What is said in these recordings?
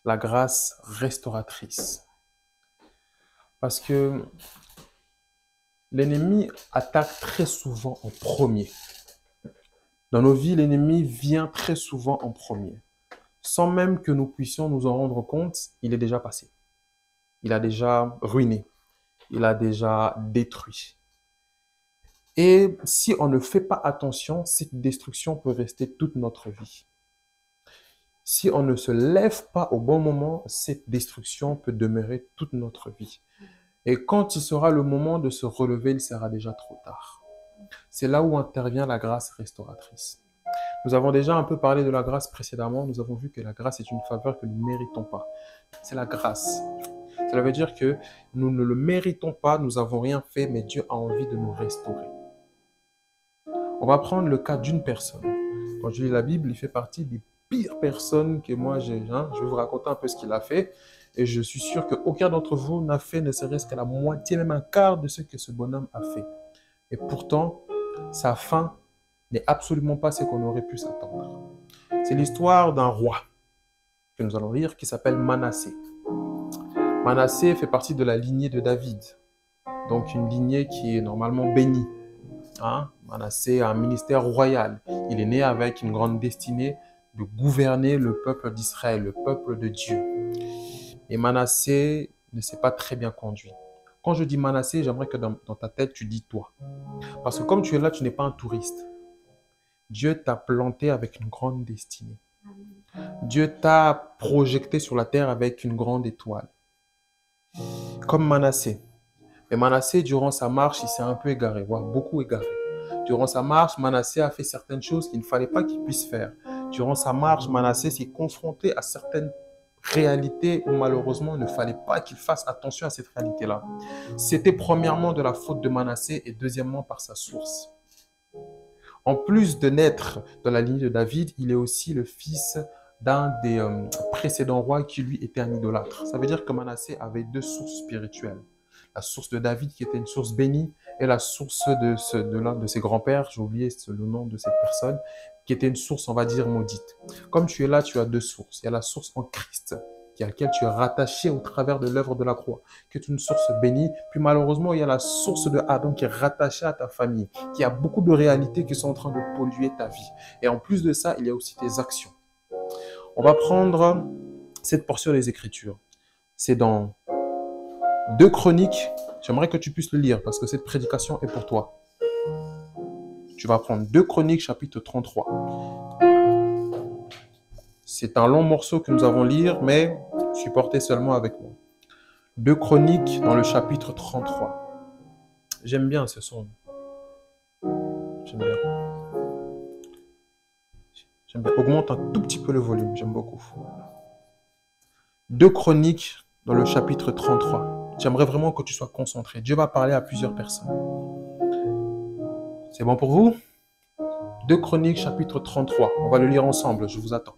la grâce restauratrice. Parce que l'ennemi attaque très souvent en premier. Dans nos vies, l'ennemi vient très souvent en premier. Sans même que nous puissions nous en rendre compte, il est déjà passé. Il a déjà ruiné. Il a déjà détruit. Et si on ne fait pas attention, cette destruction peut rester toute notre vie. Si on ne se lève pas au bon moment, cette destruction peut demeurer toute notre vie. Et quand il sera le moment de se relever, il sera déjà trop tard. C'est là où intervient la grâce restauratrice. Nous avons déjà un peu parlé de la grâce précédemment. Nous avons vu que la grâce est une faveur que nous ne méritons pas. C'est la grâce. Cela veut dire que nous ne le méritons pas, nous n'avons rien fait, mais Dieu a envie de nous restaurer. On va prendre le cas d'une personne. Quand je lis la Bible, il fait partie des pires personnes que moi j'ai. Je vais vous raconter un peu ce qu'il a fait. Et je suis sûr qu'aucun d'entre vous n'a fait ne serait-ce qu'à la moitié, même un quart de ce que ce bonhomme a fait. Et pourtant, sa fin n'est absolument pas ce qu'on aurait pu s'attendre. C'est l'histoire d'un roi que nous allons lire qui s'appelle Manassé. Manassé fait partie de la lignée de David. Donc une lignée qui est normalement bénie. Manassé a un ministère royal. Il est né avec une grande destinée de gouverner le peuple d'Israël, le peuple de Dieu. Et Manassé ne s'est pas très bien conduit. Quand je dis Manassé, j'aimerais que dans ta tête, tu dis toi. Parce que comme tu es là, tu n'es pas un touriste. Dieu t'a planté avec une grande destinée. Dieu t'a projeté sur la terre avec une grande étoile. Comme Manassé. Mais Manassé, durant sa marche, il s'est un peu égaré, voire beaucoup égaré. Durant sa marche, Manassé a fait certaines choses qu'il ne fallait pas qu'il puisse faire. Durant sa marche, Manassé s'est confronté à certaines réalités où malheureusement, il ne fallait pas qu'il fasse attention à cette réalité-là. C'était premièrement de la faute de Manassé et deuxièmement par sa source. En plus de naître dans la lignée de David, il est aussi le fils d'un des précédents rois qui lui était un idolâtre. Ça veut dire que Manassé avait deux sources spirituelles. La source de David qui était une source bénie et la source de l'un de ses grands-pères, j'ai oublié le nom de cette personne, qui était une source, on va dire, maudite. Comme tu es là, tu as deux sources. Il y a la source en Christ, à laquelle tu es rattaché au travers de l'œuvre de la croix, qui est une source bénie. Puis malheureusement, il y a la source de Adam qui est rattachée à ta famille, qui a beaucoup de réalités qui sont en train de polluer ta vie. Et en plus de ça, il y a aussi tes actions. On va prendre cette portion des Écritures. C'est dans 2 Chroniques. J'aimerais que tu puisses le lire parce que cette prédication est pour toi. Tu vas prendre 2 Chroniques, chapitre 33. C'est un long morceau que nous allons lire, mais supportez seulement avec moi. 2 Chroniques dans le chapitre 33. J'aime bien ce son. J'aime bien. Augmente un tout petit peu le volume, j'aime beaucoup. 2 Chroniques dans le chapitre 33. J'aimerais vraiment que tu sois concentré. Dieu va parler à plusieurs personnes. C'est bon pour vous? 2 Chroniques, chapitre 33. On va le lire ensemble, je vous attends.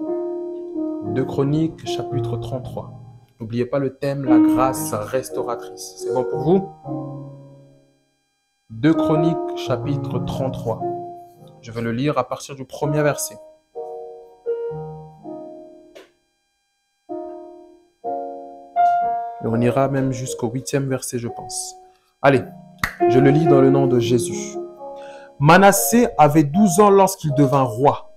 2 Chroniques, chapitre 33. N'oubliez pas le thème, la grâce restauratrice. C'est bon pour vous? 2 Chroniques, chapitre 33. Je vais le lire à partir du premier verset. Et on ira même jusqu'au 8e verset, je pense. Allez, je le lis dans le nom de Jésus. Manassé avait 12 ans lorsqu'il devint roi.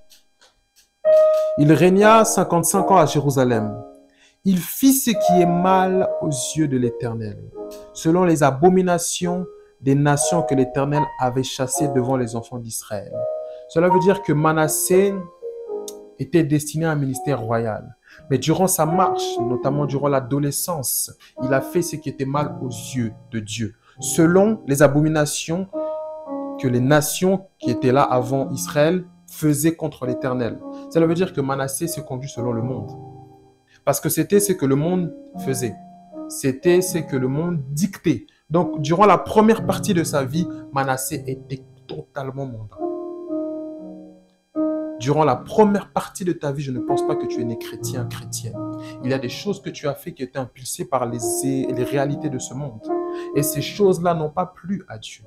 Il régna 55 ans à Jérusalem. Il fit ce qui est mal aux yeux de l'Éternel, selon les abominations des nations que l'Éternel avait chassées devant les enfants d'Israël. Cela veut dire que Manassé était destiné à un ministère royal. Mais durant sa marche, notamment durant l'adolescence, il a fait ce qui était mal aux yeux de Dieu, selon les abominations que les nations qui étaient là avant Israël faisaient contre l'Éternel. Cela veut dire que Manassé s'est conduit selon le monde. Parce que c'était ce que le monde faisait. C'était ce que le monde dictait. Donc, durant la première partie de sa vie, Manassé était totalement mondain. Durant la première partie de ta vie, je ne pense pas que tu es né chrétien, chrétienne. Il y a des choses que tu as fait qui étaient impulsées par les réalités de ce monde. Et ces choses-là n'ont pas plu à Dieu.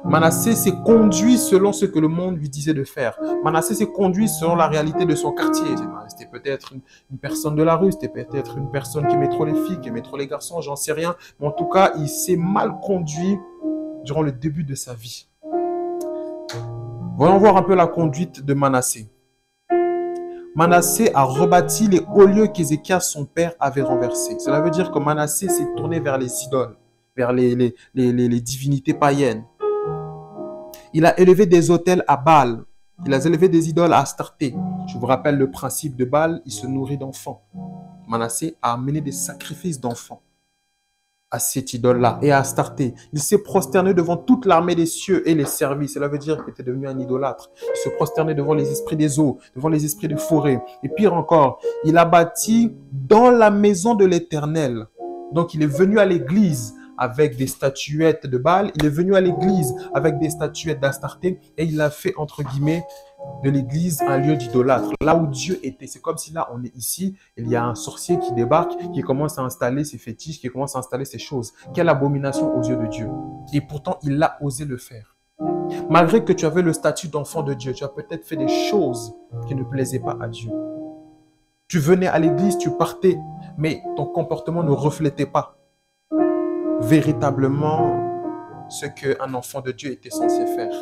Manassé s'est conduit selon ce que le monde lui disait de faire. Manassé s'est conduit selon la réalité de son quartier. C'était peut-être une personne de la rue, c'était peut-être une personne qui aimait trop les filles, qui aimait trop les garçons, j'en sais rien. Mais en tout cas, il s'est mal conduit durant le début de sa vie. Voyons voir un peu la conduite de Manassé. Manassé a rebâti les hauts lieux qu'Ézéchias, son père, avait renversés. Cela veut dire que Manassé s'est tourné vers les idoles, vers les divinités païennes. Il a élevé des autels à Baal. Il a élevé des idoles à Astarté. Je vous rappelle le principe de Baal, il se nourrit d'enfants. Manassé a amené des sacrifices d'enfants à cette idole-là et à Astarté. Il s'est prosterné devant toute l'armée des cieux et les servit. Cela veut dire qu'il était devenu un idolâtre. Il se prosternait devant les esprits des eaux, devant les esprits des forêts. Et pire encore, il a bâti dans la maison de l'Éternel. Donc il est venu à l'église avec des statuettes de Baal. Il est venu à l'église avec des statuettes d'Astarté et il a fait, entre guillemets, de l'église un lieu d'idolâtre. Là où Dieu était, c'est comme si là on est ici, il y a un sorcier qui débarque, qui commence à installer ses fétiches, qui commence à installer ses choses. Quelle abomination aux yeux de Dieu. Et pourtant, il a osé le faire. Malgré que tu avais le statut d'enfant de Dieu, tu as peut-être fait des choses qui ne plaisaient pas à Dieu. Tu venais à l'église, tu partais, mais ton comportement ne reflétait pas véritablement ce qu'un enfant de Dieu était censé faire.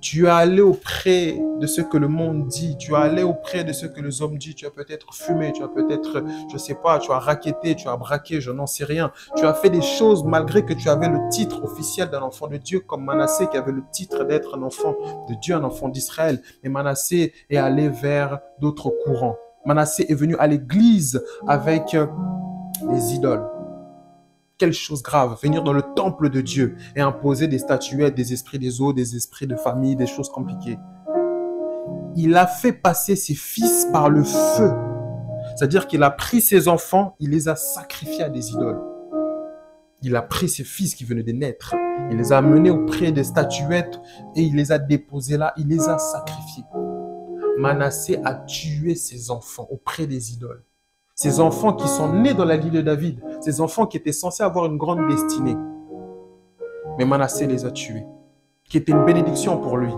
Tu es allé auprès de ce que le monde dit, tu es allé auprès de ce que les hommes disent, tu as peut-être fumé, tu as peut-être, je sais pas, tu as racketté, tu as braqué, je n'en sais rien. Tu as fait des choses malgré que tu avais le titre officiel d'un enfant de Dieu, comme Manassé qui avait le titre d'être un enfant de Dieu, un enfant d'Israël. Mais Manassé est allé vers d'autres courants. Manassé est venu à l'église avec des idoles. Quelle chose grave, venir dans le temple de Dieu et imposer des statuettes, des esprits des eaux, des esprits de famille, des choses compliquées. Il a fait passer ses fils par le feu. C'est-à-dire qu'il a pris ses enfants, il les a sacrifiés à des idoles. Il a pris ses fils qui venaient de naître, il les a amenés auprès des statuettes et il les a déposés là, il les a sacrifiés. Manassé a tué ses enfants auprès des idoles. Ces enfants qui sont nés dans la ligne de David, ces enfants qui étaient censés avoir une grande destinée. Mais Manassé les a tués, qui était une bénédiction pour lui.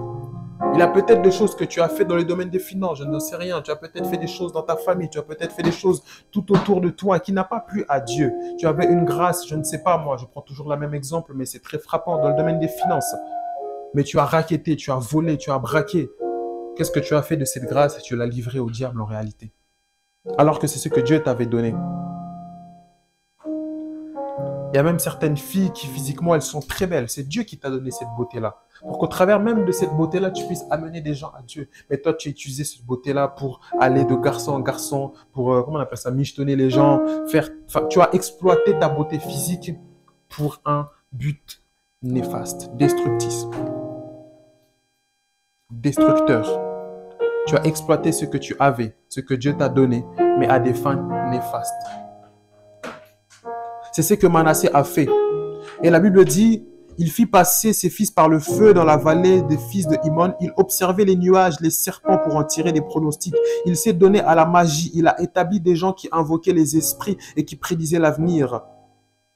Il a peut-être des choses que tu as fait dans le domaine des finances, je ne sais rien. Tu as peut-être fait des choses dans ta famille, tu as peut-être fait des choses tout autour de toi qui n'a pas plu à Dieu. Tu avais une grâce, je ne sais pas moi, je prends toujours le même exemple, mais c'est très frappant dans le domaine des finances. Mais tu as racketté, tu as volé, tu as braqué. Qu'est-ce que tu as fait de cette grâce? Tu l'as livrée au diable en réalité. Alors que c'est ce que Dieu t'avait donné. Il y a même certaines filles qui physiquement, elles sont très belles. C'est Dieu qui t'a donné cette beauté-là. Pour qu'au travers même de cette beauté-là, tu puisses amener des gens à Dieu. Mais toi, tu as utilisé cette beauté-là pour aller de garçon en garçon, pour, comment on appelle ça, michetonner les gens, tu as exploité ta beauté physique pour un but néfaste, destructeur. Tu as exploité ce que tu avais, ce que Dieu t'a donné, mais à des fins néfastes. C'est ce que Manassé a fait. Et la Bible dit, il fit passer ses fils par le feu dans la vallée des fils de Himon. Il observait les nuages, les serpents pour en tirer des pronostics. Il s'est donné à la magie. Il a établi des gens qui invoquaient les esprits et qui prédisaient l'avenir.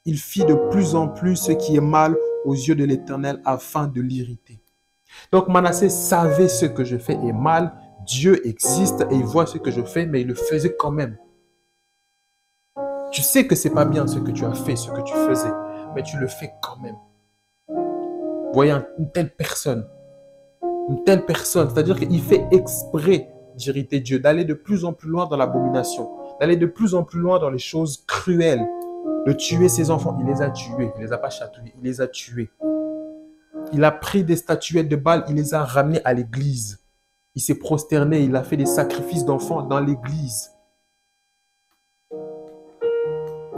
Il fit de plus en plus ce qui est mal aux yeux de l'Éternel afin de l'irriter. Donc Manassé savait ce que je fais est mal. Dieu existe et il voit ce que je fais, mais il le faisait quand même. Tu sais que ce n'est pas bien ce que tu as fait, ce que tu faisais, mais tu le fais quand même. Voyez une telle personne, c'est-à-dire qu'il fait exprès d'irriter Dieu, d'aller de plus en plus loin dans l'abomination, d'aller de plus en plus loin dans les choses cruelles, de tuer ses enfants. Il les a tués, il ne les a pas chatouillés, il les a tués. Il a pris des statuettes de Baal, il les a ramenées à l'église. Il s'est prosterné, il a fait des sacrifices d'enfants dans l'église.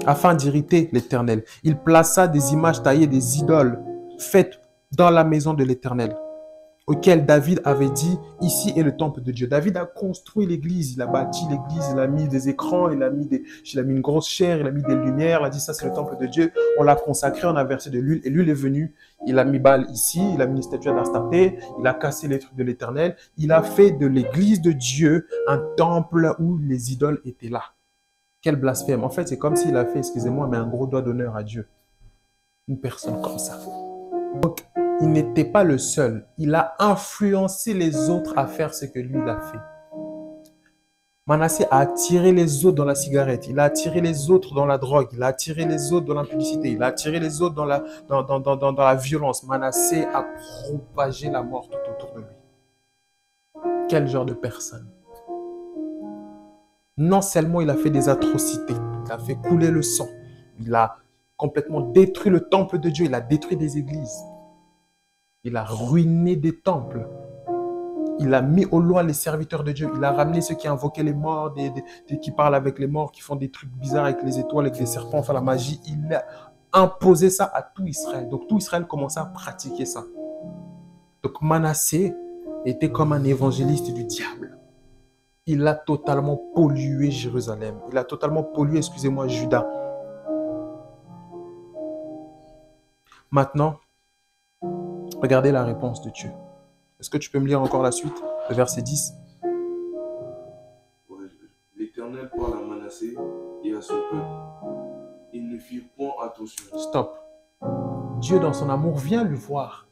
Afin d'irriter l'Éternel, il plaça des images taillées, des idoles faites dans la maison de l'Éternel, auquel David avait dit, ici est le temple de Dieu. David a construit l'église, il a bâti l'église, il a mis des écrans, il a mis une grosse chaire, il a mis des lumières, il a dit ça c'est le temple de Dieu. On l'a consacré, on a versé de l'huile et l'huile est venue. Il a mis Baal ici, il a mis une statue d'Astarté, il a cassé les trucs de l'Éternel. Il a fait de l'église de Dieu un temple où les idoles étaient là. Quel blasphème. En fait, c'est comme s'il a fait, excusez-moi, mais un gros doigt d'honneur à Dieu. Une personne comme ça. Donc, il n'était pas le seul. Il a influencé les autres à faire ce que lui il a fait. Manassé a attiré les autres dans la cigarette, il a attiré les autres dans la drogue, il a attiré les autres dans l'impudicité, il a attiré les autres dans la violence. Manassé a propagé la mort tout autour de lui. Quel genre de personne? Non seulement il a fait des atrocités, il a fait couler le sang, il a complètement détruit le temple de Dieu, il a détruit des églises, il a ruiné des temples. Il a mis au loin les serviteurs de Dieu. Il a ramené ceux qui invoquaient les morts, qui parlent avec les morts, qui font des trucs bizarres avec les étoiles, avec les serpents, enfin la magie. Il a imposé ça à tout Israël. Donc tout Israël commençait à pratiquer ça. Donc Manassé était comme un évangéliste du diable. Il a totalement pollué Jérusalem. Il a totalement pollué, excusez-moi, Juda. Maintenant, regardez la réponse de Dieu. Est-ce que tu peux me lire encore la suite, le verset 10? Ouais, l'Éternel parle à Manassé et à son peuple. Ils ne firent point attention. Stop. Dieu, dans son amour, vient lui voir.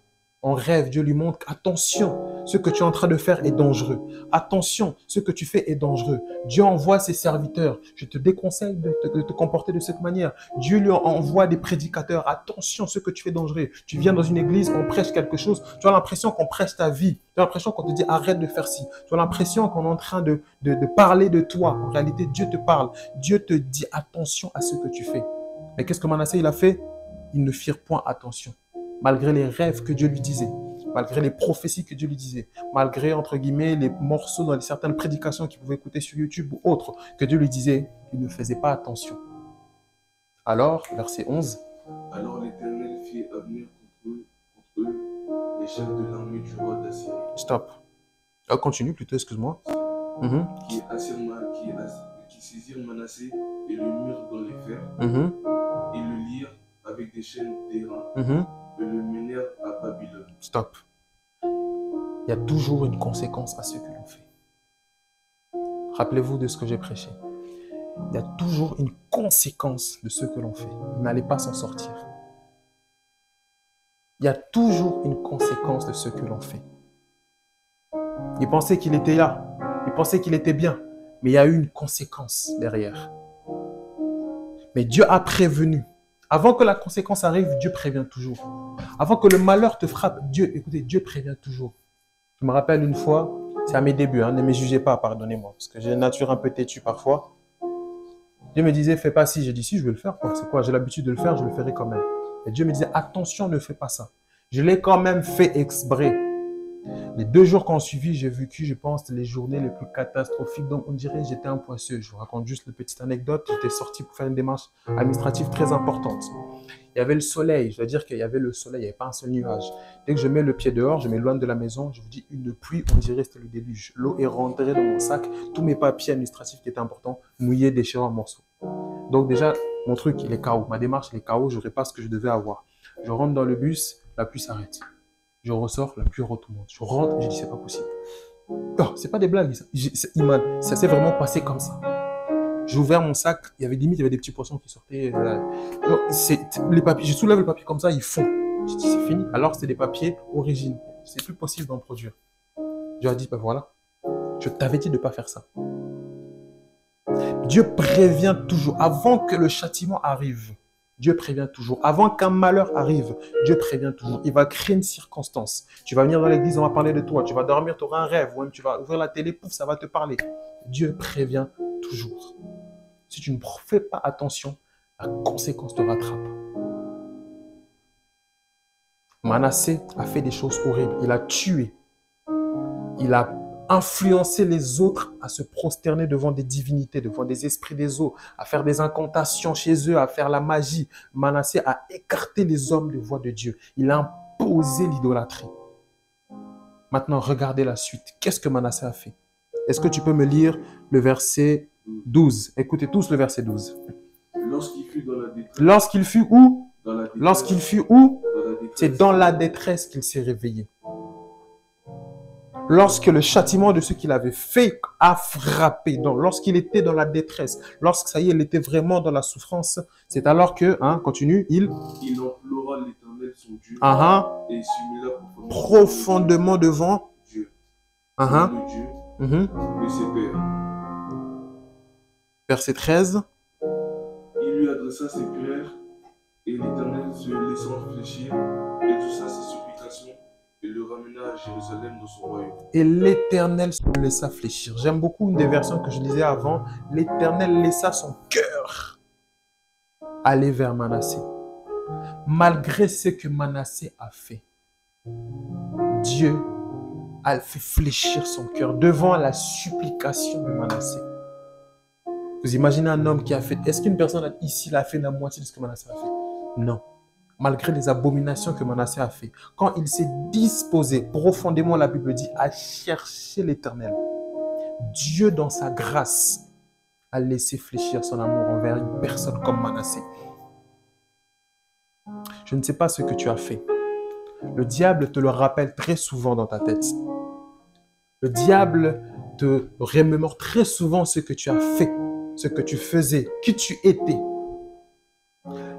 En rêve, Dieu lui montre, attention, ce que tu es en train de faire est dangereux. Attention, ce que tu fais est dangereux. Dieu envoie ses serviteurs. Je te déconseille de te comporter de cette manière. Dieu lui envoie des prédicateurs. Attention, ce que tu fais est dangereux. Tu viens dans une église, on prêche quelque chose. Tu as l'impression qu'on prêche ta vie. Tu as l'impression qu'on te dit arrête de faire ci. Tu as l'impression qu'on est en train de parler de toi. En réalité, Dieu te parle. Dieu te dit attention à ce que tu fais. Mais qu'est-ce que Manassé il a fait? Ils ne firent point attention. Malgré les rêves que Dieu lui disait, malgré les prophéties que Dieu lui disait, malgré, entre guillemets, les morceaux dans certaines prédications qu'il pouvait écouter sur YouTube ou autres que Dieu lui disait, il ne faisait pas attention. Alors, verset 11. Alors l'Éternel fit venir contre eux les chefs de l'armée du roi d'Assyrie. Stop. Continue plutôt, excuse-moi. Qui saisirent Manassé et le mirent dans les fers, et le lirent avec des chaînes d'airain, et le menèrent à Babylone. Stop. Il y a toujours une conséquence à ce que l'on fait. Rappelez-vous de ce que j'ai prêché. Il y a toujours une conséquence de ce que l'on fait. Vous n'allez pas s'en sortir. Il y a toujours une conséquence de ce que l'on fait. Il pensait qu'il était là. Il pensait qu'il était bien. Mais il y a eu une conséquence derrière. Mais Dieu a prévenu. Avant que la conséquence arrive, Dieu prévient toujours. Avant que le malheur te frappe, Dieu prévient toujours. Je me rappelle une fois, c'est à mes débuts, ne me jugez pas, pardonnez-moi, parce que j'ai une nature un peu têtue parfois. Dieu me disait, fais pas ci. J'ai dit, si, je vais le faire. C'est quoi? J'ai l'habitude de le faire, je le ferai quand même. Et Dieu me disait, attention, ne fais pas ça. Je l'ai quand même fait exprès. Les 2 jours qui ont suivi, j'ai vécu, je pense, les journées les plus catastrophiques. Donc, on dirait que j'étais un poisseux. Je vous raconte juste une petite anecdote. J'étais sorti pour faire une démarche administrative très importante. Il y avait le soleil. Je veux dire qu'il y avait le soleil. Il n'y avait pas un seul nuage. Dès que je mets le pied dehors, je m'éloigne de la maison. Je vous dis, une pluie, on dirait que c'était le déluge. L'eau est rentrée dans mon sac. Tous mes papiers administratifs qui étaient importants, mouillés, déchirés en morceaux. Donc déjà, mon truc, il est KO. Ma démarche, il est KO. Je n'aurai pas ce que je devais avoir. Je rentre dans le bus, la pluie s'arrête. Je ressors, la pluie retombe. Je rentre, je dis, c'est pas possible. Oh, c'est pas des blagues. Ça s'est vraiment passé comme ça. J'ai ouvert mon sac, il y avait limite, il y avait des petits poissons qui sortaient. Les papiers, je soulève le papier comme ça, ils font. Je dis, c'est fini. Alors, c'est des papiers origine. C'est plus possible d'en produire. Dieu a dit, ben voilà, je t'avais dit de ne pas faire ça. Dieu prévient toujours. Avant que le châtiment arrive, Dieu prévient toujours. Avant qu'un malheur arrive, Dieu prévient toujours. Il va créer une circonstance. Tu vas venir dans l'église, on va parler de toi. Tu vas dormir, tu auras un rêve. Ou même tu vas ouvrir la télé, pouf, ça va te parler. Dieu prévient toujours. Si tu ne fais pas attention, la conséquence te rattrape. Manassé a fait des choses horribles. Il a tué. Il a influencé les autres à se prosterner devant des divinités, devant des esprits des eaux, à faire des incantations chez eux, à faire la magie. Manassé a écarté les hommes de voix de Dieu. Il a imposé l'idolâtrie. Maintenant, regardez la suite. Qu'est-ce que Manassé a fait? Est-ce que tu peux me lire le verset 12? Écoutez tous le verset 12. Lorsqu'il fut dans la détresse. Lorsqu'il fut où? Dans la détresse. Lorsqu'il fut où? Dans la détresse. C'est dans la détresse qu'il s'est réveillé. Lorsque le châtiment de ce qu'il avait fait a frappé, donc lorsqu'il était dans la détresse, lorsque ça y est, il était vraiment dans la souffrance, c'est alors que, continue, il implora l'Éternel l'Éternel son Dieu Uh-huh. et il s'humila Profondément devant Dieu, Uh-huh. le Dieu Mhm. de ses pères. Verset 13. Il lui adressa ses prières et l'Éternel se laissant réfléchir, exauça ses supplications et le ramena à Jérusalem dans son royaume. Et l'Éternel se laissa fléchir. J'aime beaucoup une des versions que je lisais avant. L'Éternel laissa son cœur aller vers Manassé. Malgré ce que Manassé a fait, Dieu a fait fléchir son cœur devant la supplication de Manassé. Vous imaginez un homme qui a fait... Est-ce qu'une personne ici a fait la moitié de ce que Manassé a fait? Non. Malgré les abominations que Manassé a fait, quand il s'est disposé, profondément la Bible dit, à chercher l'Éternel, Dieu dans sa grâce a laissé fléchir son amour envers une personne comme Manassé. Je ne sais pas ce que tu as fait. Le diable te le rappelle très souvent dans ta tête. Le diable te remémore très souvent ce que tu as fait, ce que tu faisais, qui tu étais.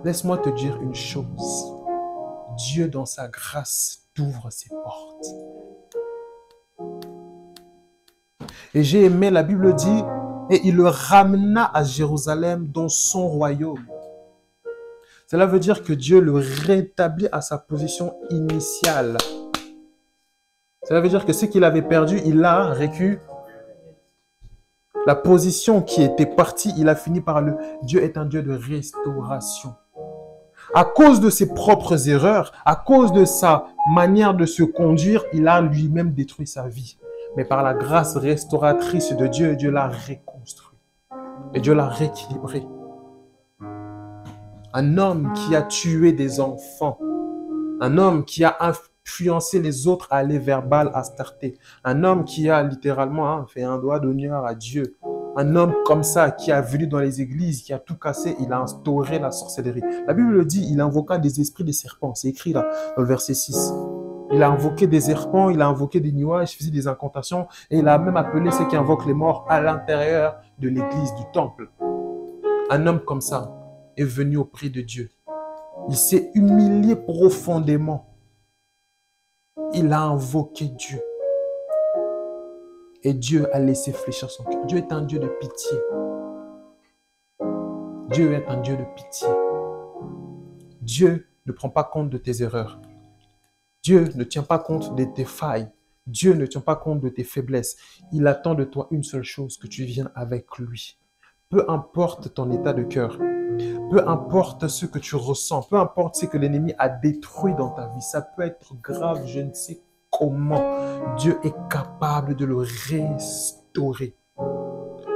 Laisse-moi te dire une chose. Dieu, dans sa grâce, t'ouvre ses portes. Et j'ai aimé, la Bible dit, et il le ramena à Jérusalem dans son royaume. Cela veut dire que Dieu le rétablit à sa position initiale. Cela veut dire que ce qu'il avait perdu, il l'a récupéré. La position qui était partie, il a fini par le... Dieu est un Dieu de restauration. À cause de ses propres erreurs, à cause de sa manière de se conduire, il a lui-même détruit sa vie. Mais par la grâce restauratrice de Dieu, Dieu l'a reconstruit. Et Dieu l'a rééquilibré. Un homme qui a tué des enfants, un homme qui a influencé les autres à aller vers Baal Astarté, un homme qui a littéralement fait un doigt d'honneur à Dieu, un homme comme ça qui a venu dans les églises, qui a tout cassé, il a instauré la sorcellerie. La Bible le dit, il invoqua des esprits des serpents, c'est écrit là dans le verset 6. Il a invoqué des serpents, il a invoqué des nuages, il faisait des incantations et il a même appelé ceux qui invoquent les morts à l'intérieur de l'église, du temple. Un homme comme ça est venu auprès de Dieu. Il s'est humilié profondément. Il a invoqué Dieu. Et Dieu a laissé fléchir son cœur. Dieu est un Dieu de pitié. Dieu est un Dieu de pitié. Dieu ne prend pas compte de tes erreurs. Dieu ne tient pas compte de tes failles. Dieu ne tient pas compte de tes faiblesses. Il attend de toi une seule chose, que tu viennes avec lui. Peu importe ton état de cœur, peu importe ce que tu ressens, peu importe ce que l'ennemi a détruit dans ta vie, ça peut être grave, je ne sais comment. Dieu est capable de le restaurer.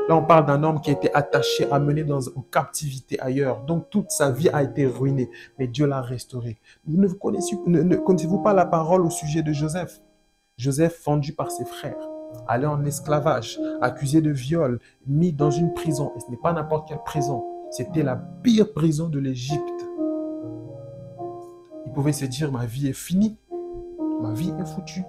Là, on parle d'un homme qui a été attaché, amené en captivité ailleurs. Donc, toute sa vie a été ruinée. Mais Dieu l'a restauré. Ne connaissez-vous pas la parole au sujet de Joseph? Joseph, vendu par ses frères, allé en esclavage, accusé de viol, mis dans une prison. Et ce n'est pas n'importe quelle prison. C'était la pire prison de l'Égypte. Il pouvait se dire, ma vie est finie. Ma vie est foutue.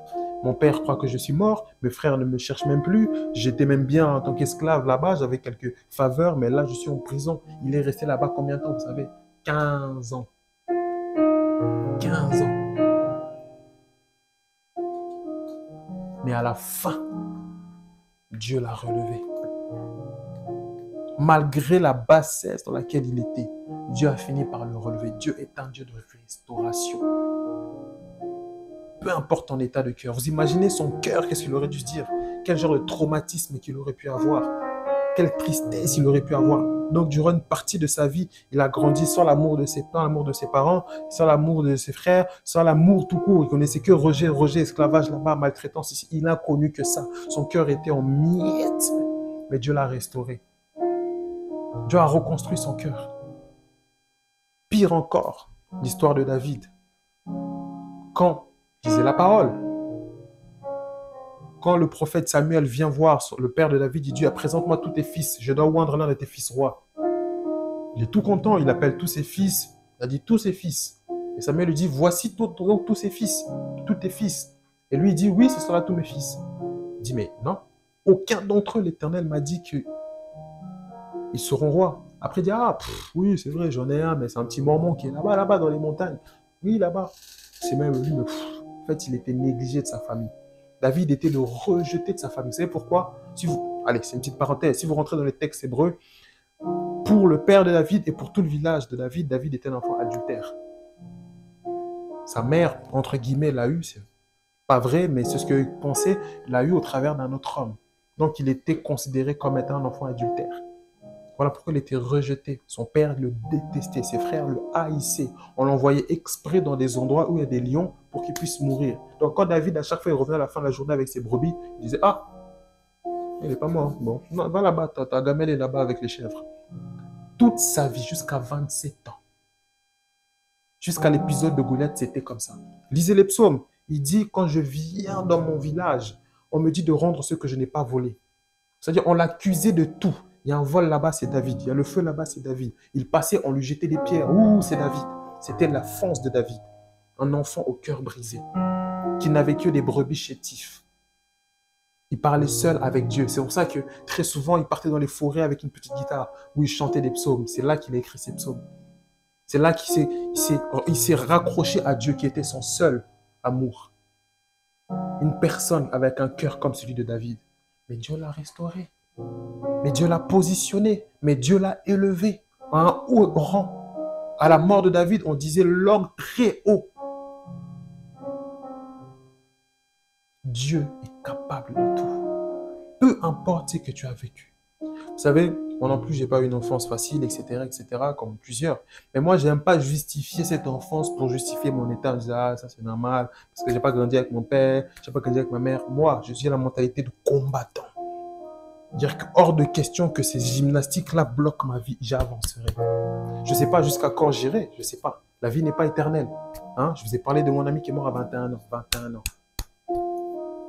Mon père croit que je suis mort, mes frères ne me cherchent même plus. J'étais même bien en tant qu'esclave là-bas, j'avais quelques faveurs, mais là je suis en prison. Il est resté là-bas combien de temps, vous savez? 15 ans. 15 ans. Mais à la fin, Dieu l'a relevé. Malgré la bassesse dans laquelle il était, Dieu a fini par le relever. Dieu est un Dieu de restauration. Peu importe ton état de cœur. Vous imaginez son cœur, qu'est-ce qu'il aurait dû se dire? Quel genre de traumatisme qu'il aurait pu avoir? Quelle tristesse il aurait pu avoir? Donc, durant une partie de sa vie, il a grandi sans l'amour de ses parents, l'amour de ses parents, sans l'amour de ses frères, sans l'amour tout court. Il connaissait que rejet, esclavage là-bas, maltraitance ici. Il n'a connu que ça. Son cœur était en miettes, mais Dieu l'a restauré. Dieu a reconstruit son cœur. Pire encore, l'histoire de David. Quand disait la parole. Quand le prophète Samuel vient voir le père de David, il dit, présente-moi tous tes fils, je dois oindre l'un de tes fils rois. Il est tout content, il appelle tous ses fils, il a dit tous ses fils. Et Samuel lui dit, voici donc tous ses fils, tous tes fils. Et lui il dit, oui, ce sera tous mes fils. Il dit, mais non, aucun d'entre eux, l'Éternel m'a dit qu'ils seront rois. Après il dit, oui, c'est vrai, j'en ai un, mais c'est un petit mormon qui est là-bas dans les montagnes. Oui, là-bas. C'est même lui, mais en fait, il était négligé de sa famille. David était le rejeté de sa famille. Vous savez pourquoi? Si vous... Allez, c'est une petite parenthèse. Si vous rentrez dans les textes hébreux, pour le père de David et pour tout le village de David, David était un enfant adultère. Sa mère, entre guillemets, l'a eu, c'est pas vrai, mais c'est ce qu'il pensait, l'a eu au travers d'un autre homme. Donc, il était considéré comme étant un enfant adultère. Voilà pourquoi il était rejeté. Son père le détestait, ses frères le haïssaient. On l'envoyait exprès dans des endroits où il y a des lions pour qu'il puisse mourir. Donc, quand David, à chaque fois, il revenait à la fin de la journée avec ses brebis, il disait, ah, il n'est pas mort. Bon, non, va là-bas, ta gamelle est là-bas avec les chèvres. Toute sa vie, jusqu'à 27 ans, jusqu'à l'épisode de Goliath, c'était comme ça. Lisez les psaumes. Il dit, quand je viens dans mon village, on me dit de rendre ce que je n'ai pas volé. C'est-à-dire, on l'accusait de tout. Il y a un vol là-bas, c'est David. Il y a le feu là-bas, c'est David. Il passait, on lui jetait des pierres. Ouh, c'est David. C'était la force de David. Un enfant au cœur brisé, qui n'avait que des brebis chétifs. Il parlait seul avec Dieu. C'est pour ça que très souvent, il partait dans les forêts avec une petite guitare où il chantait des psaumes. C'est là qu'il a écrit ses psaumes. C'est là qu'il s'est raccroché à Dieu qui était son seul amour. Une personne avec un cœur comme celui de David. Mais Dieu l'a restauré. Mais Dieu l'a positionné. Mais Dieu l'a élevé à un haut rang. À la mort de David, on disait l'homme très haut. Dieu est capable de tout. Peu importe ce que tu as vécu. Vous savez, moi non plus, je n'ai pas eu une enfance facile, etc., comme plusieurs. Mais moi, je n'aime pas justifier cette enfance pour justifier mon état. Je dis, ah, ça c'est normal, parce que je n'ai pas grandi avec mon père, je n'ai pas grandi avec ma mère. Moi, je suis à la mentalité de combattant. Dire que hors de question que ces gymnastiques-là bloquent ma vie, j'avancerai. Je ne sais pas jusqu'à quand j'irai, je ne sais pas. La vie n'est pas éternelle. Hein? Je vous ai parlé de mon ami qui est mort à 21 ans. 21 ans.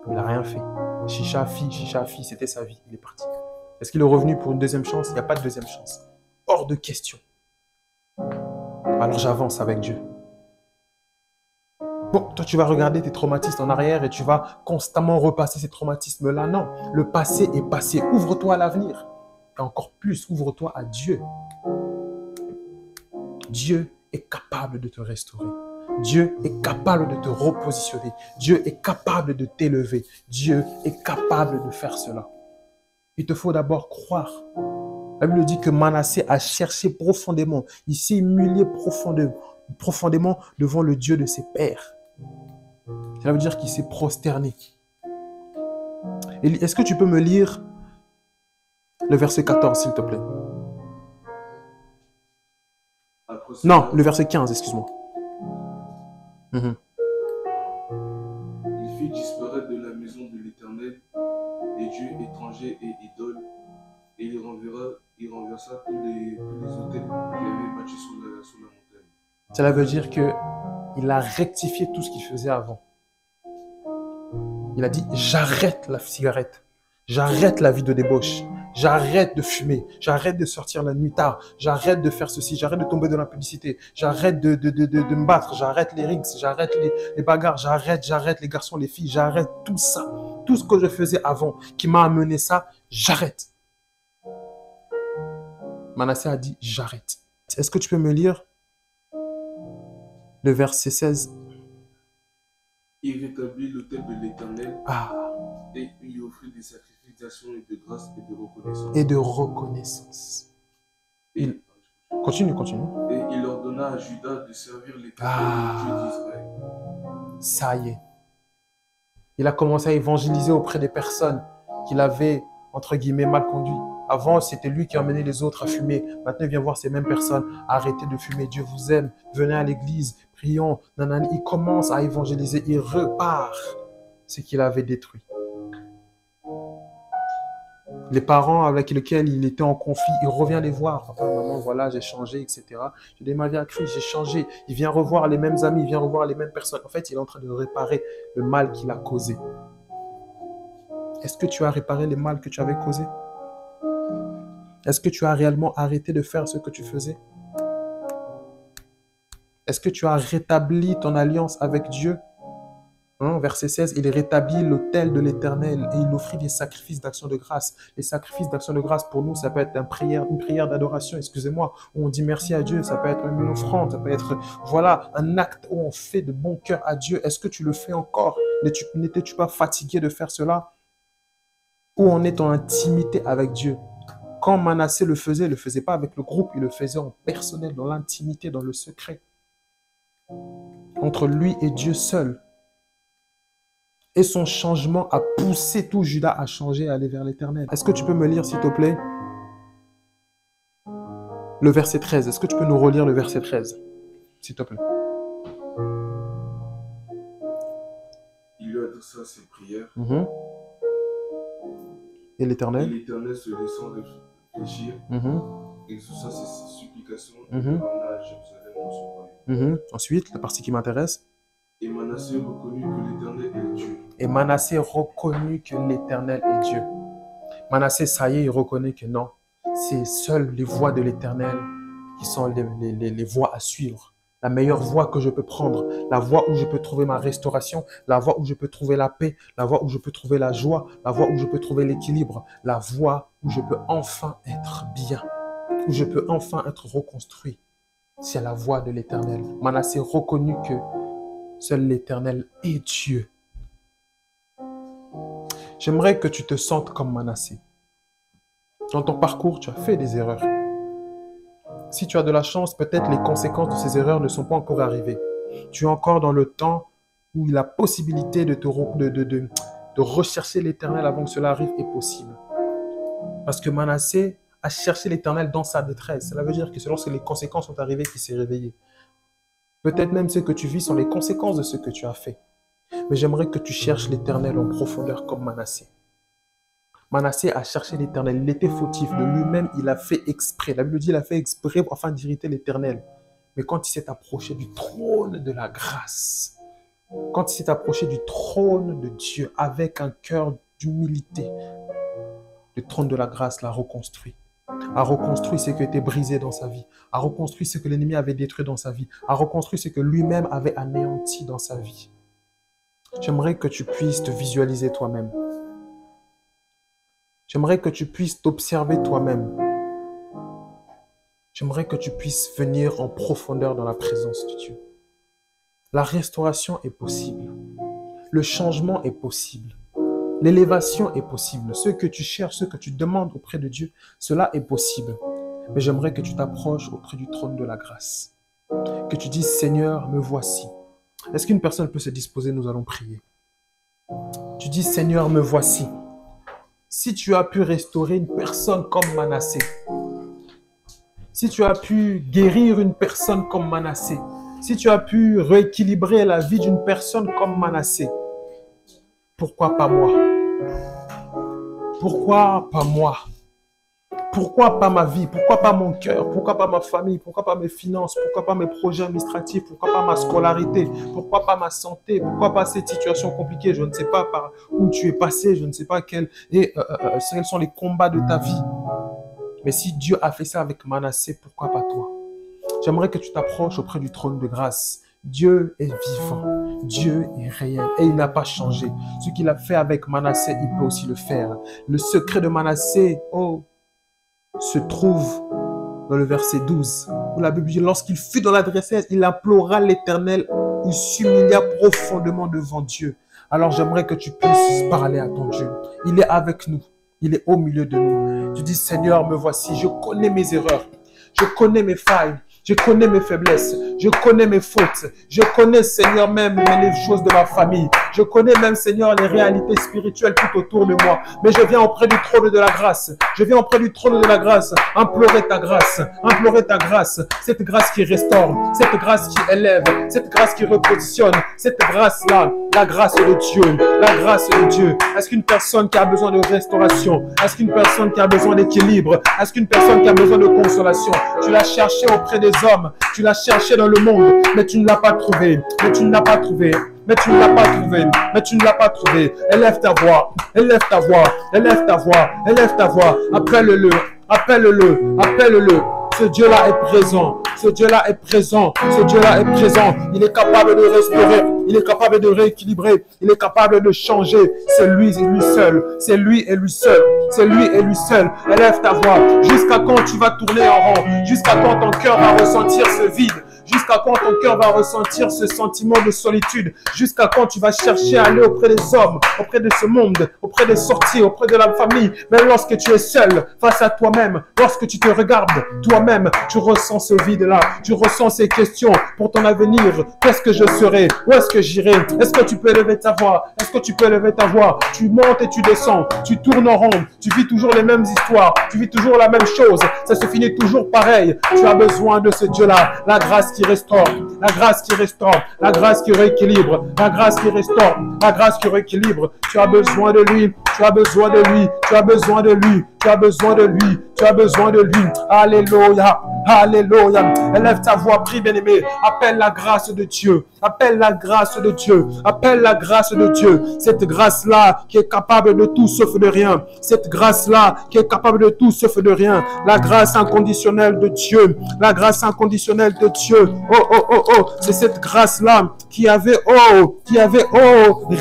Il n'a rien fait. Chicha fille, c'était sa vie. Il est parti. Est-ce qu'il est revenu pour une deuxième chance? Il n'y a pas de deuxième chance. Hors de question. Alors j'avance avec Dieu. Bon, toi tu vas regarder tes traumatismes en arrière et tu vas constamment repasser ces traumatismes-là. Non, le passé est passé. Ouvre-toi à l'avenir. Et encore plus, ouvre-toi à Dieu. Dieu est capable de te restaurer. Dieu est capable de te repositionner. Dieu est capable de t'élever. Dieu est capable de faire cela. Il te faut d'abord croire. La Bible dit que Manassé a cherché profondément. Il s'est humilié profondément devant le Dieu de ses pères. Cela veut dire qu'il s'est prosterné. Est-ce que tu peux me lire le verset 14, s'il te plaît? Non, le verset 15, excuse-moi. Il fit disparaître de la maison de l'Éternel les dieux étrangers et idoles, et il renversa tous les autels qu'il avait bâtis sur la montagne. Cela veut dire qu'il a rectifié tout ce qu'il faisait avant. Il a dit, j'arrête la cigarette, j'arrête la vie de débauche, j'arrête de fumer, j'arrête de sortir la nuit tard, j'arrête de faire ceci, j'arrête de tomber dans la publicité, j'arrête de me battre, j'arrête les rings, j'arrête les bagarres, j'arrête les garçons, les filles, j'arrête tout ça. Tout ce que je faisais avant qui m'a amené ça, j'arrête. Manassé a dit, j'arrête. Est-ce que tu peux me lire le verset 16? Il rétablit l'autel de l'Éternel et il offrit des sacrifices d'action et de grâce et de reconnaissance. Continue. Et il ordonna à Judas de servir l'Éternel, le Dieu d'Israël. Ça y est. Il a commencé à évangéliser auprès des personnes qu'il avait, entre guillemets, mal conduit. Avant, c'était lui qui emmenait les autres à fumer. Maintenant, il vient voir ces mêmes personnes. Arrêtez de fumer, Dieu vous aime. Venez à l'église, prions. Nanani. Il commence à évangéliser. Il repart ce qu'il avait détruit. Les parents avec lesquels il était en conflit, il revient les voir. Papa, maman, voilà, j'ai changé, etc. J'ai donné ma vie à Christ, j'ai changé. Il vient revoir les mêmes amis, il vient revoir les mêmes personnes. En fait, il est en train de réparer le mal qu'il a causé. Est-ce que tu as réparé le mal que tu avais causé? Est-ce que tu as réellement arrêté de faire ce que tu faisais? Est-ce que tu as rétabli ton alliance avec Dieu? Verset 16, il rétablit l'autel de l'Éternel et il offrit des sacrifices d'action de grâce. Les sacrifices d'action de grâce, pour nous, ça peut être une prière d'adoration, excusez-moi, où on dit merci à Dieu, ça peut être une offrande, ça peut être, voilà, un acte où on fait de bon cœur à Dieu. Est-ce que tu le fais encore? N'étais-tu pas fatigué de faire cela? Où on est en intimité avec Dieu? Quand Manassé le faisait pas avec le groupe, il le faisait en personnel, dans l'intimité, dans le secret. Entre lui et Dieu seul. Et son changement a poussé tout Juda à changer, à aller vers l'Éternel. Est-ce que tu peux me lire, s'il te plaît, le verset 13? Est-ce que tu peux nous relire le verset 13, s'il te plaît? Il lui adressa ses prières. Et l'Éternel? Et l'Éternel se laissant réfléchir, exauça ses supplications et le ramena à Jérusalem dans son royaume. Ensuite, la partie qui m'intéresse. Et Manassé reconnut que l'Éternel est Dieu. Et Manassé reconnut que l'Éternel est Dieu. Manassé, ça y est, il reconnaît que non. C'est seules les voies de l'Éternel qui sont les voies à suivre. La meilleure voie que je peux prendre, la voie où je peux trouver ma restauration, la voie où je peux trouver la paix, la voie où je peux trouver la joie, la voie où je peux trouver l'équilibre, la voie où je peux enfin être bien, où je peux enfin être reconstruit. C'est la voie de l'Éternel. Manassé reconnut que seul l'Éternel est Dieu. J'aimerais que tu te sentes comme Manassé. Dans ton parcours, tu as fait des erreurs. Si tu as de la chance, peut-être les conséquences de ces erreurs ne sont pas encore arrivées. Tu es encore dans le temps où la possibilité de rechercher l'Éternel avant que cela arrive est possible. Parce que Manassé a cherché l'Éternel dans sa détresse. Cela veut dire que c'est lorsque les conséquences sont arrivées qu'il s'est réveillé. Peut-être même ce que tu vis sont les conséquences de ce que tu as fait. Mais j'aimerais que tu cherches l'Éternel en profondeur comme Manassé. Manassé a cherché l'Éternel. Il était fautif. De lui-même, il a fait exprès. La Bible dit qu'il a fait exprès afin d'irriter l'Éternel. Mais quand il s'est approché du trône de la grâce, quand il s'est approché du trône de Dieu avec un cœur d'humilité, le trône de la grâce l'a reconstruit. A reconstruit ce qui était brisé dans sa vie, a reconstruit ce que l'ennemi avait détruit dans sa vie, a reconstruit ce que lui-même avait anéanti dans sa vie. J'aimerais que tu puisses te visualiser toi-même. J'aimerais que tu puisses t'observer toi-même. J'aimerais que tu puisses venir en profondeur dans la présence de Dieu. La restauration est possible. Le changement est possible. L'élévation est possible. Ce que tu cherches, ce que tu demandes auprès de Dieu, cela est possible. Mais j'aimerais que tu t'approches auprès du trône de la grâce. Que tu dises, Seigneur, me voici. Est-ce qu'une personne peut se disposer? Nous allons prier. Tu dis, Seigneur, me voici. Si tu as pu restaurer une personne comme Manassé, si tu as pu guérir une personne comme Manassé, si tu as pu rééquilibrer la vie d'une personne comme Manassé, pourquoi pas moi? Pourquoi pas moi? Pourquoi pas ma vie? Pourquoi pas mon cœur? Pourquoi pas ma famille? Pourquoi pas mes finances? Pourquoi pas mes projets administratifs? Pourquoi pas ma scolarité? Pourquoi pas ma santé? Pourquoi pas cette situation compliquée? Je ne sais pas par où tu es passé, je ne sais pas quels sont les combats de ta vie. Mais si Dieu a fait ça avec Manassé, pourquoi pas toi? J'aimerais que tu t'approches auprès du trône de grâce. Dieu est vivant, Dieu est réel et il n'a pas changé. Ce qu'il a fait avec Manassé, il peut aussi le faire. Le secret de Manassé, se trouve dans le verset 12, où la Bible dit, lorsqu'il fut dans la détresse, il implora l'Éternel, il s'humilia profondément devant Dieu. Alors j'aimerais que tu puisses parler à ton Dieu. Il est avec nous, il est au milieu de nous. Tu dis, Seigneur, me voici, je connais mes erreurs, je connais mes failles, je connais mes faiblesses, je connais mes fautes, je connais, Seigneur, même les choses de ma famille. Je connais même, Seigneur, les réalités spirituelles tout autour de moi. Mais je viens auprès du trône de la grâce. Je viens auprès du trône de la grâce, implorer ta grâce, cette grâce qui restaure, cette grâce qui élève, cette grâce qui repositionne, cette grâce-là, la grâce de Dieu, la grâce de Dieu. Est-ce qu'une personne qui a besoin de restauration, est-ce qu'une personne qui a besoin d'équilibre, est-ce qu'une personne qui a besoin de consolation, tu l'as cherché auprès des hommes, tu l'as cherché dans le monde, mais tu ne l'as pas trouvé, mais tu ne l'as pas trouvé. Mais tu ne l'as pas trouvé, mais tu ne l'as pas trouvé. Élève ta voix, élève ta voix, élève ta voix, élève ta voix. Appelle-le, appelle-le, appelle-le. Ce Dieu-là est présent. Ce Dieu-là est présent. Ce Dieu-là est présent. Il est capable de restaurer. Il est capable de rééquilibrer. Il est capable de changer. C'est lui et lui seul. C'est lui et lui seul. C'est lui et lui seul. Élève ta voix. Jusqu'à quand tu vas tourner en rond? Jusqu'à quand ton cœur va ressentir ce vide? Jusqu'à quand ton cœur va ressentir ce sentiment de solitude? Jusqu'à quand tu vas chercher à aller auprès des hommes, auprès de ce monde, auprès des sorties, auprès de la famille? Même lorsque tu es seul face à toi-même, lorsque tu te regardes toi-même, tu ressens ce vide-là. Tu ressens ces questions pour ton avenir. Qu'est-ce que je serai? Où est-ce que j'irai? Est-ce que tu peux lever ta voix? Est-ce que tu peux lever ta voix? Tu montes et tu descends. Tu tournes en rond. Tu vis toujours les mêmes histoires. Tu vis toujours la même chose. Ça se finit toujours pareil. Tu as besoin de ce Dieu-là. La grâce qui restaure, la grâce qui restaure, la grâce qui rééquilibre, la grâce qui restaure, la grâce qui rééquilibre. Tu as besoin de lui, tu as besoin de lui, tu as besoin de lui, tu as besoin de lui, tu as besoin de lui. Alléluia, alléluia. Élève ta voix, prie bien-aimé. Appelle la grâce de Dieu, appelle la grâce de Dieu, appelle la grâce de Dieu. Cette grâce-là qui est capable de tout sauf de rien. Cette grâce-là qui est capable de tout sauf de rien. La grâce inconditionnelle de Dieu, la grâce inconditionnelle de Dieu. C'est cette grâce-là qui avait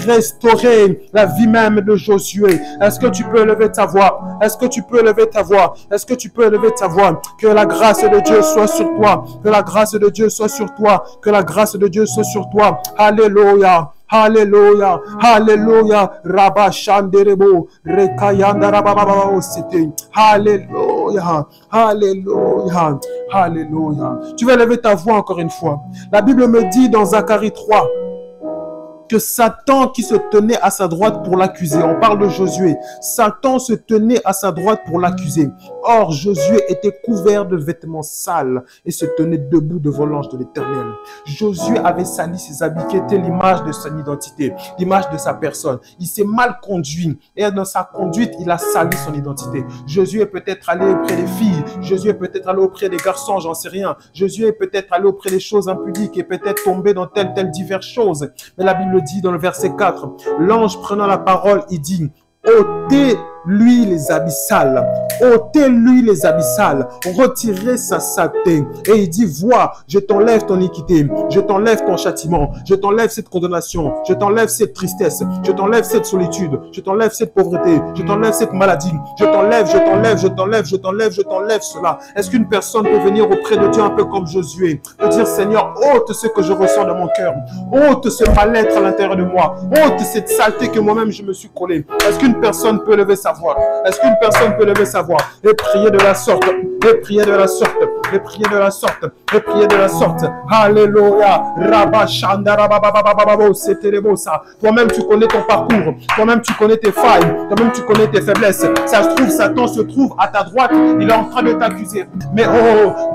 restauré la vie même de Josué. Est-ce que tu peux lever ta voix? Est-ce que tu peux lever ta voix? Est-ce que tu peux lever ta voix? Que la grâce de Dieu soit sur toi. Que la grâce de Dieu soit sur toi. Que la grâce de Dieu soit sur toi. Alléluia. Alléluia, alléluia, Rabba Shanderebo, Rekayanda Rababa Osete. Alléluia, alléluia, alléluia. Tu vas lever ta voix encore une fois. La Bible me dit dans Zacharie 3 que Satan qui se tenait à sa droite pour l'accuser. On parle de Josué. Satan se tenait à sa droite pour l'accuser. Or, Josué était couvert de vêtements sales et se tenait debout devant l'ange de l'Éternel. Josué avait sali ses habits qui étaient l'image de son identité, l'image de sa personne. Il s'est mal conduit et dans sa conduite, il a sali son identité. Josué est peut-être allé auprès des filles. Josué est peut-être allé auprès des garçons, j'en sais rien. Josué est peut-être allé auprès des choses impudiques et peut-être tombé dans telle diverses choses. Mais la Bible dit dans le verset 4, l'ange prenant la parole, il dit, ôtez-lui les habits sales, ôtez-lui les habits sales, retirez sa saleté. Et il dit, vois, je t'enlève ton iniquité, je t'enlève ton châtiment, je t'enlève cette condamnation, je t'enlève cette tristesse, je t'enlève cette solitude, je t'enlève cette pauvreté, je t'enlève cette maladie, je t'enlève cela. Est-ce qu'une personne peut venir auprès de Dieu un peu comme Josué, peut dire, Seigneur, ôte ce que je ressens dans mon cœur, ôte ce mal-être à l'intérieur de moi, ôte cette saleté que moi-même je me suis collé. Est-ce qu'une personne peut lever sa voix? Est-ce qu'une personne peut lever sa voix et prier de la sorte? Et prier de la sorte, et prier de la sorte, et prier de la sorte. Alléluia. Toi-même tu connais ton parcours, toi-même tu connais tes failles, toi-même tu connais tes faiblesses. Ça se trouve, Satan se trouve à ta droite, il est en train de t'accuser. Mais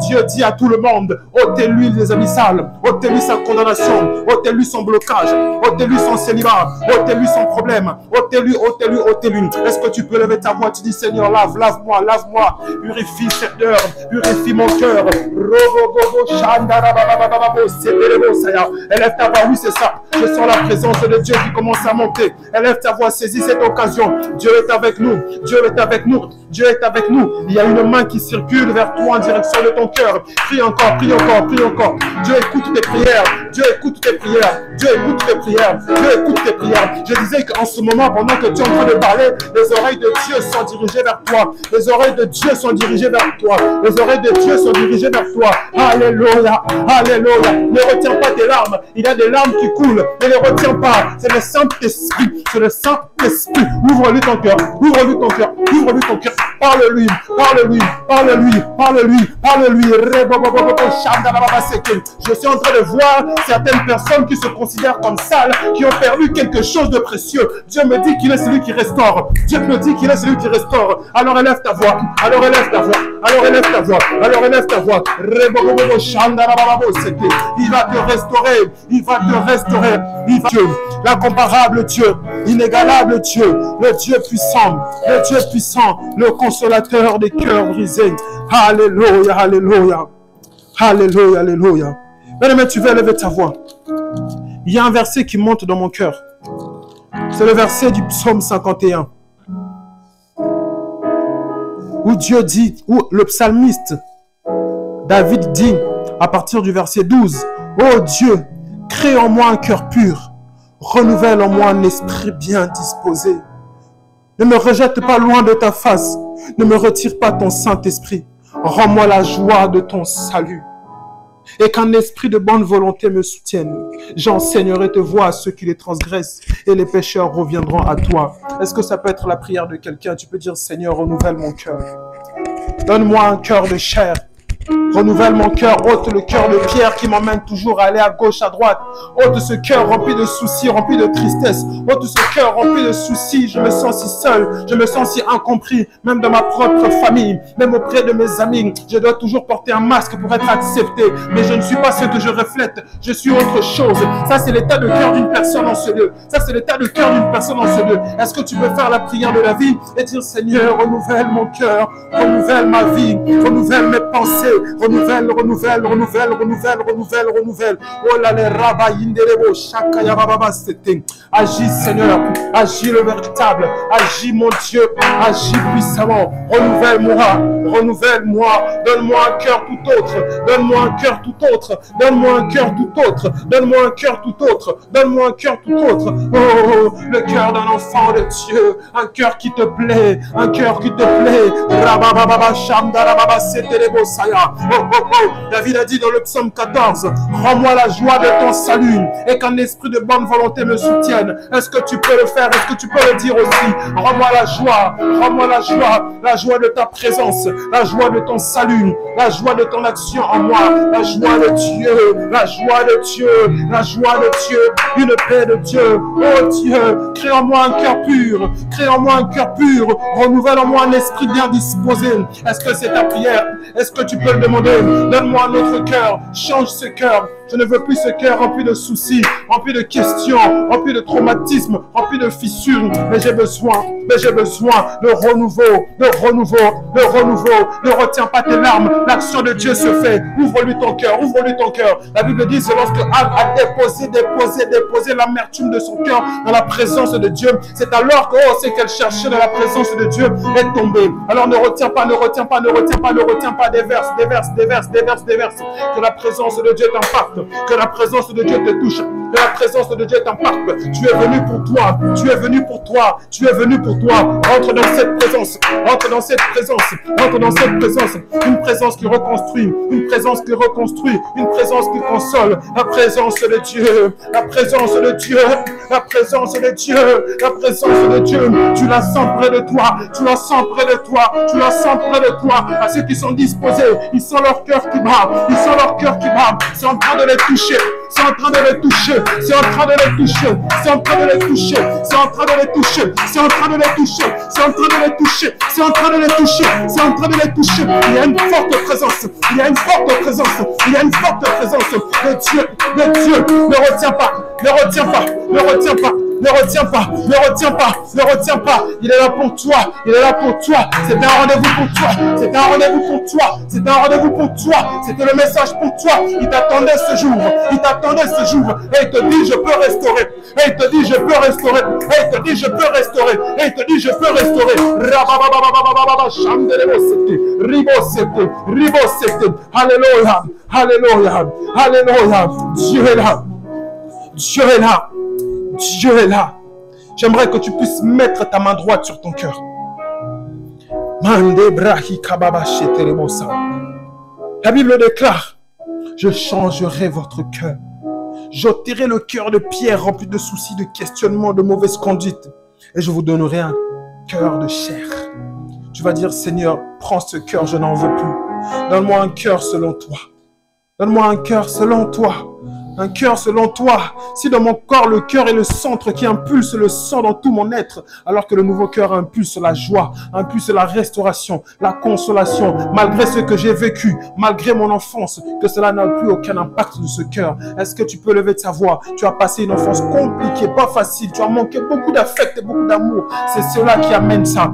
Dieu dit à tout le monde, ôtez-lui les habits sales, ôtez-lui sa condamnation, ôtez-lui son blocage, ôtez-lui son célibat, ôtez-lui son problème, ôtez-lui. Est-ce que tu peux lever ta voix? Tu dis, Seigneur, lave-moi, purifie cette heure, purifie mon cœur. Élève ta voix, oui c'est ça. Je sens la présence de Dieu qui commence à monter. Élève ta voix, saisis cette occasion. Dieu est avec nous, Dieu est avec nous, Dieu est avec nous. Il y a une main qui circule vers toi en direction de ton cœur. Prie encore, prie encore, prie encore. Dieu écoute tes prières, Dieu écoute tes prières, Dieu écoute tes prières, Dieu écoute tes prières. Je disais qu'en ce moment, pendant que tu es en train de parler, les oreilles de Dieu sont dirigées vers toi. Les oreilles de Dieu sont dirigées vers toi. Les oreilles de Dieu sont dirigées vers toi. Alléluia, alléluia. Ne retiens pas tes larmes. Il y a des larmes qui coulent. Ne les retiens pas. C'est le Saint-Esprit. C'est le Saint-Esprit. Ouvre-lui ton cœur. Ouvre-lui ton cœur. Ouvre-lui ton cœur. Parle-lui. Parle-lui. Parle-lui. Parle-lui. Parle-lui. Je suis en train de voir certaines personnes qui se considèrent comme sales, qui ont perdu quelque chose de précieux. Dieu me dit qu'il est celui qui restaure. Dieu me dit qu'il est celui qui restaure. Alors élève ta voix. Alors élève ta voix. Alors élève ta voix. Alors élève ta voix. Il va te restaurer. Il va te restaurer. Il va Dieu, l'incomparable Dieu, inégalable Dieu, le Dieu puissant, le consolateur des cœurs brisés. Alléluia, alléluia. Alléluia, alléluia. Bien-aimé, tu veux lever ta voix. Il y a un verset qui monte dans mon cœur. C'est le verset du psaume 51. Où Dieu dit, où le psalmiste David dit, à partir du verset 12, « Ô Dieu, crée en moi un cœur pur, renouvelle en moi un esprit bien disposé. Ne me rejette pas loin de ta face, ne me retire pas ton Saint-Esprit. Rends-moi la joie de ton salut. Et qu'un esprit de bonne volonté me soutienne. J'enseignerai tes voies à ceux qui les transgressent et les pécheurs reviendront à toi. » Est-ce que ça peut être la prière de quelqu'un? Tu peux dire, Seigneur, renouvelle mon cœur. Donne-moi un cœur de chair. Renouvelle mon cœur, ôte le cœur de pierre qui m'emmène toujours à aller à gauche, à droite. Ôte ce cœur rempli de soucis, rempli de tristesse. Ôte ce cœur rempli de soucis. Je me sens si seul, je me sens si incompris, même dans ma propre famille, même auprès de mes amis. Je dois toujours porter un masque pour être accepté, mais je ne suis pas ce que je reflète. Je suis autre chose. Ça, c'est l'état de cœur d'une personne en ce lieu. Ça, c'est l'état de cœur d'une personne en ce lieu. Est-ce que tu peux faire la prière de la vie et dire, Seigneur, renouvelle mon cœur, renouvelle ma vie, renouvelle mes pensées, renouvelle. Oh là les rabbins, inderebo, chakaya bababa, c'était. Agis Seigneur, agis le véritable, agis mon Dieu, agis puissamment. Renouvelle-moi, donne-moi un cœur tout autre, donne-moi un cœur tout autre, donne-moi un cœur tout autre, donne-moi un cœur tout autre, donne-moi un cœur tout autre. Oh, le cœur d'un enfant de Dieu, un cœur qui te plaît, un cœur qui te plaît. Rabababa, shamdarababa, c'était les bossaya. David a dit dans le psaume 14, rends-moi la joie de ton salut et qu'un esprit de bonne volonté me soutienne. Est-ce que tu peux le faire? Est-ce que tu peux le dire aussi? Rends-moi la joie de ta présence, la joie de ton salut, la joie de ton action en moi, la joie de Dieu, la joie de Dieu, la joie de Dieu, une paix de Dieu. Oh Dieu, crée en moi un cœur pur, crée en moi un cœur pur, renouvelle en moi un esprit bien disposé. Est-ce que c'est ta prière? Est-ce que tu peux le demander? Donne-moi un autre cœur, change ce cœur. Je ne veux plus ce cœur rempli de soucis, rempli de questions, rempli de traumatismes, rempli de fissures. Mais j'ai besoin de renouveau. Ne retiens pas tes larmes. L'action de Dieu se fait. Ouvre-lui ton cœur. La Bible dit, c'est lorsque Anne a déposé l'amertume de son cœur dans la présence de Dieu. C'est alors que c'est qu'elle cherchait dans la présence de Dieu est tombée. Alors ne retiens pas des verses. Que la présence de Dieu t'impacte. Que la présence de Dieu te touche, que la présence de Dieu t'impacte. Tu es venu pour toi. Entre dans cette présence. Une présence qui reconstruit, une présence qui console. La présence de Dieu. Tu la sens près de toi. À ceux qui sont disposés, ils sentent leur cœur qui bat. C'est en train de les toucher. Il y a une forte présence. De Dieu. Ne retiens pas. Il est là pour toi. C'est un rendez-vous pour toi. C'était le message pour toi. Il t'attendait ce jour. Et il te dit, je peux restaurer. Alléluia. Dieu est là. J'aimerais que tu puisses mettre ta main droite sur ton cœur. La Bible déclare, je changerai votre cœur. J'ôterai le cœur de pierre rempli de soucis, de questionnements, de mauvaise conduite. Et je vous donnerai un cœur de chair. Tu vas dire, Seigneur, prends ce cœur, je n'en veux plus. Donne-moi un cœur selon toi. Un cœur selon toi. Si dans mon corps, le cœur est le centre qui impulse le sang dans tout mon être, alors que le nouveau cœur impulse la joie, impulse la restauration, la consolation, malgré ce que j'ai vécu, malgré mon enfance, que cela n'a plus aucun impact de ce cœur. Est-ce que tu peux lever ta voix? Tu as passé une enfance compliquée, pas facile, tu as manqué beaucoup d'affect et beaucoup d'amour. C'est cela qui amène ça.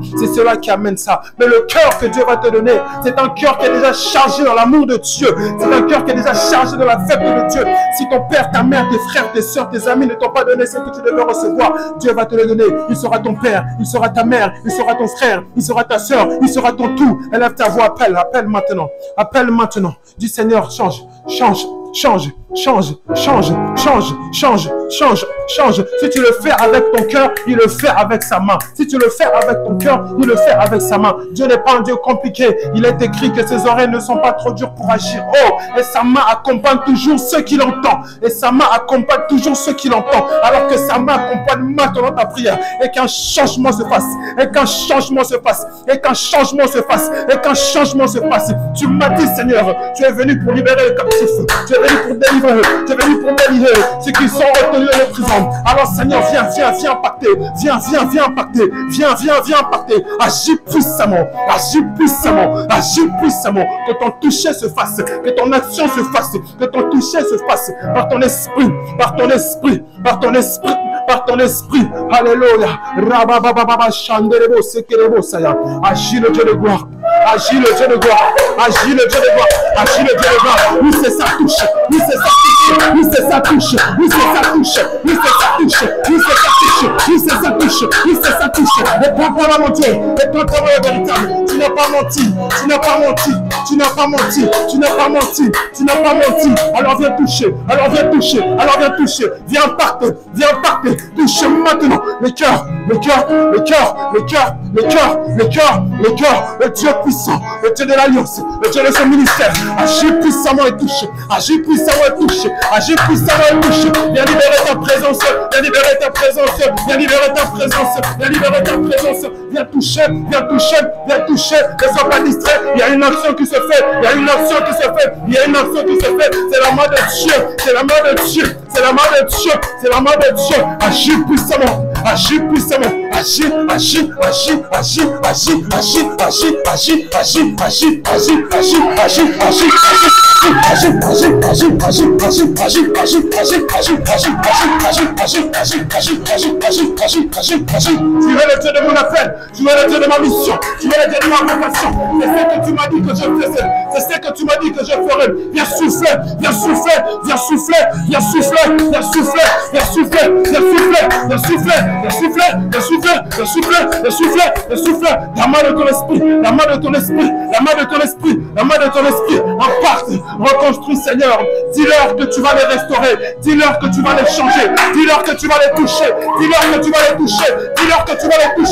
Mais le cœur que Dieu va te donner, c'est un cœur qui est déjà chargé dans l'amour de Dieu. C'est un cœur qui est déjà chargé dans l'affect de Dieu. Si ton père, ta mère, tes frères, tes soeurs, tes amis ne t'ont pas donné ce que tu devais recevoir, Dieu va te le donner. Il sera ton père, il sera ta mère, il sera ton frère, il sera ta soeur, il sera ton tout. Élève ta voix, appelle, appelle maintenant. Appelle maintenant. Dis Seigneur, change, change. Change, change, change, change, change, change, change. Si tu le fais avec ton cœur, il le fait avec sa main. Si tu le fais avec ton cœur, il le fait avec sa main. Dieu n'est pas un Dieu compliqué. Il est écrit que ses oreilles ne sont pas trop dures pour agir. Oh, et sa main accompagne toujours ceux qui l'entendent. Et sa main accompagne toujours ceux qui l'entendent. Alors que sa main accompagne maintenant ta prière. Et qu'un changement se fasse. Et qu'un changement se fasse. Et qu'un changement se fasse. Et qu'un changement se fasse. Tu m'as dit, Seigneur, tu es venu pour libérer les captifs. Tu es venu pour délivrer, tu es venu pour délivrer ceux qui sont retenus dans les prisons. Alors Seigneur, viens, viens, viens impacter, viens, viens, viens impacter, viens, viens, viens impacter. Agis puissamment, agis puissamment, agis puissamment. Que ton toucher se fasse, que ton action se fasse, que ton toucher se fasse par ton esprit, par ton esprit, par ton esprit, par ton esprit. Alléluia. Rababababa chandelebo sekelebo saya. Agis le Dieu de gloire. Agis le Dieu de gloire. Agis le Dieu de gloire. Agis le Dieu de gloire. Oui, c'est sa touche. Oui, c'est sa touche. Oui, c'est sa touche. Oui, c'est sa touche. Oui, c'est sa touche. Oui, c'est sa touche. Oui, c'est sa touche. Oui, c'est sa touche. Et prends-toi mon Dieu. Et prends-toi le véritable. Tu n'as pas menti. Tu n'as pas menti. Tu n'as pas menti. Tu n'as pas menti. Tu n'as pas menti. Alors viens toucher. Alors viens toucher. Alors viens toucher. Viens impacter. Viens impacter. Touche maintenant le cœur. Le cœur. Le cœur. Le cœur. Le cœur. Le cœur. Le cœur. Le Dieu puissant. Le Dieu de l'alliance. Le Dieu de ce ministère. Agis puissamment et touche. Agis puissamment et touche. Agis puissamment et touche. Viens libérer ta présence. Viens libérer ta présence. Viens libérer ta présence. Viens libérer ta présence. Viens toucher. Viens toucher. Viens toucher. Ne sois pas distrait. Il y a une action qui se fait. Il y a une action qui se fait. Il y a une action qui se fait. C'est la main de Dieu. C'est la main de Dieu. C'est la main de Dieu. C'est la main de Dieu. Agis puissamment. Agis puissamment. Agis. Agis. Agis. Agis. Agis. Agis. Agis. Agis. Agis. Agis. Agis. Agis. Agis. Agis. Tu es le Dieu de mon appel, tu es le Dieu de ma mission, tu es le Dieu de ma vocation. C'est ce que tu m'as dit que je faisais, c'est ce que tu m'as dit que je ferais. Viens souffler, viens souffler, viens souffler, viens souffler, viens souffler, viens souffler, viens souffler, viens souffler, viens souffler, viens souffler, viens souffler, viens souffler, viens souffler. La main de ton esprit, la main de ton esprit, la main de ton esprit, la main de ton esprit, impacte, reconstruis Seigneur. Dis-leur que tu vas les restaurer, dis-leur que tu vas les changer, dis-leur que tu vas les toucher, dis-leur que tu vas les toucher, dis-leur que tu vas les toucher.